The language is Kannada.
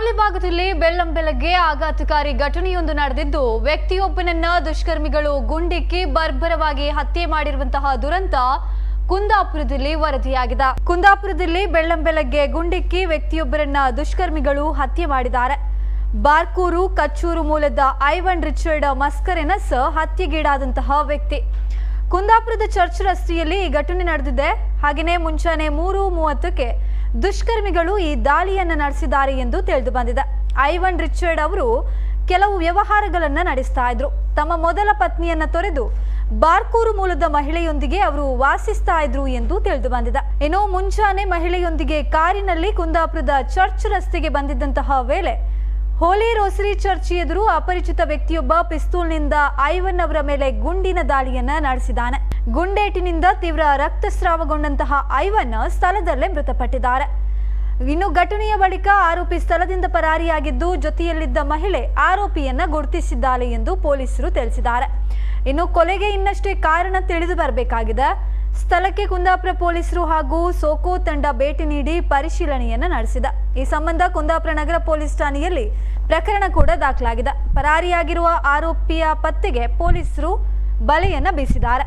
ಸಾವಲಿ ಭಾಗದಲ್ಲಿ ಬೆಳ್ಳಂಬೆಳಗ್ಗೆ ಆಘಾತಕಾರಿ ಘಟನೆಯೊಂದು ನಡೆದಿದ್ದು ವ್ಯಕ್ತಿಯೊಬ್ಬನನ್ನ ದುಷ್ಕರ್ಮಿಗಳು ಗುಂಡಿಕ್ಕಿ ಬರ್ಬರವಾಗಿ ಹತ್ಯೆ ಮಾಡಿರುವಂತಹ ದುರಂತ ಕುಂದಾಪುರದಲ್ಲಿ ವರದಿಯಾಗಿದೆ. ಕುಂದಾಪುರದಲ್ಲಿ ಬೆಳ್ಳಂಬೆಳಗ್ಗೆ ಗುಂಡಿಕ್ಕಿ ವ್ಯಕ್ತಿಯೊಬ್ಬರನ್ನ ದುಷ್ಕರ್ಮಿಗಳು ಹತ್ಯೆ ಮಾಡಿದ್ದಾರೆ. ಬಾರ್ಕೂರು ಕಚ್ಚೂರು ಮೂಲದ ಐವನ್ ರಿಚರ್ಡ್ ಮಸ್ಕರೆನಸ್ ಹತ್ಯೆಗೀಡಾದಂತಹ ವ್ಯಕ್ತಿ. ಕುಂದಾಪುರದ ಚರ್ಚ್ ರಸ್ತೆಯಲ್ಲಿ ಈ ಘಟನೆ ನಡೆದಿದೆ. ಹಾಗೆಯೇ ಮುಂಚಾನೆ 3:30ಕ್ಕೆ ದುಷ್ಕರ್ಮಿಗಳು ಈ ದಾಳಿಯನ್ನು ನಡೆಸಿದ್ದಾರೆ ಎಂದು ತಿಳಿದು ಬಂದಿದೆ. ಐವನ್ ರಿಚರ್ಡ್ ಅವರು ಕೆಲವು ವ್ಯವಹಾರಗಳನ್ನ ನಡೆಸ್ತಾ ಇದ್ರು. ತಮ್ಮ ಮೊದಲ ಪತ್ನಿಯನ್ನ ತೊರೆದು ಬಾರ್ಕೂರು ಮೂಲದ ಮಹಿಳೆಯೊಂದಿಗೆ ಅವರು ವಾಸಿಸ್ತಾ ಇದ್ರು ಎಂದು ತಿಳಿದು ಬಂದಿದೆ. ಇನ್ನು ಮುಂಚಾನೆ ಮಹಿಳೆಯೊಂದಿಗೆ ಕಾರಿನಲ್ಲಿ ಕುಂದಾಪುರದ ಚರ್ಚ್ ರಸ್ತೆಗೆ ಬಂದಿದ್ದಂತಹ ವೇಳೆ ಹೋಲಿ ರೋಸರಿ ಚರ್ಚ್ ಎದುರು ಅಪರಿಚಿತ ವ್ಯಕ್ತಿಯೊಬ್ಬ ಪಿಸ್ತೂಲ್ನಿಂದ ಐವನ್ ಅವರ ಮೇಲೆ ಗುಂಡಿನ ದಾಳಿಯನ್ನ ನಡೆಸಿದ್ದಾನೆ. ಗುಂಡೇಟಿನಿಂದ ತೀವ್ರ ರಕ್ತಸ್ರಾವಗೊಂಡಂತಹ ಐವನ್ ಸ್ಥಳದಲ್ಲೇ ಮೃತಪಟ್ಟಿದ್ದಾರೆ. ಇನ್ನು ಘಟನೆಯ ಬಳಿಕ ಆರೋಪಿ ಸ್ಥಳದಿಂದ ಪರಾರಿಯಾಗಿದ್ದು ಜೊತೆಯಲ್ಲಿದ್ದ ಮಹಿಳೆ ಆರೋಪಿಯನ್ನ ಗುರುತಿಸಿದ್ದಾಳೆ ಎಂದು ಪೊಲೀಸರು ತಿಳಿಸಿದ್ದಾರೆ. ಇನ್ನು ಕೊಲೆಗೆ ಇನ್ನಷ್ಟೇ ಕಾರಣ ತಿಳಿದು ಬರಬೇಕಾಗಿದೆ. ಸ್ಥಳಕ್ಕೆ ಕುಂದಾಪುರ ಪೊಲೀಸರು ಹಾಗೂ ಸೋಕೋ ತಂಡ ಭೇಟಿ ನೀಡಿ ಪರಿಶೀಲನೆಯನ್ನ ನಡೆಸಿದೆ. ಈ ಸಂಬಂಧ ಕುಂದಾಪುರ ನಗರ ಪೊಲೀಸ್ ಠಾಣೆಯಲ್ಲಿ ಪ್ರಕರಣ ಕೂಡ ದಾಖಲಾಗಿದೆ. ಪರಾರಿಯಾಗಿರುವ ಆರೋಪಿಯ ಪತ್ತೆಗೆ ಪೊಲೀಸರು ಬಲೆಯನ್ನ ಬೀಸಿದ್ದಾರೆ.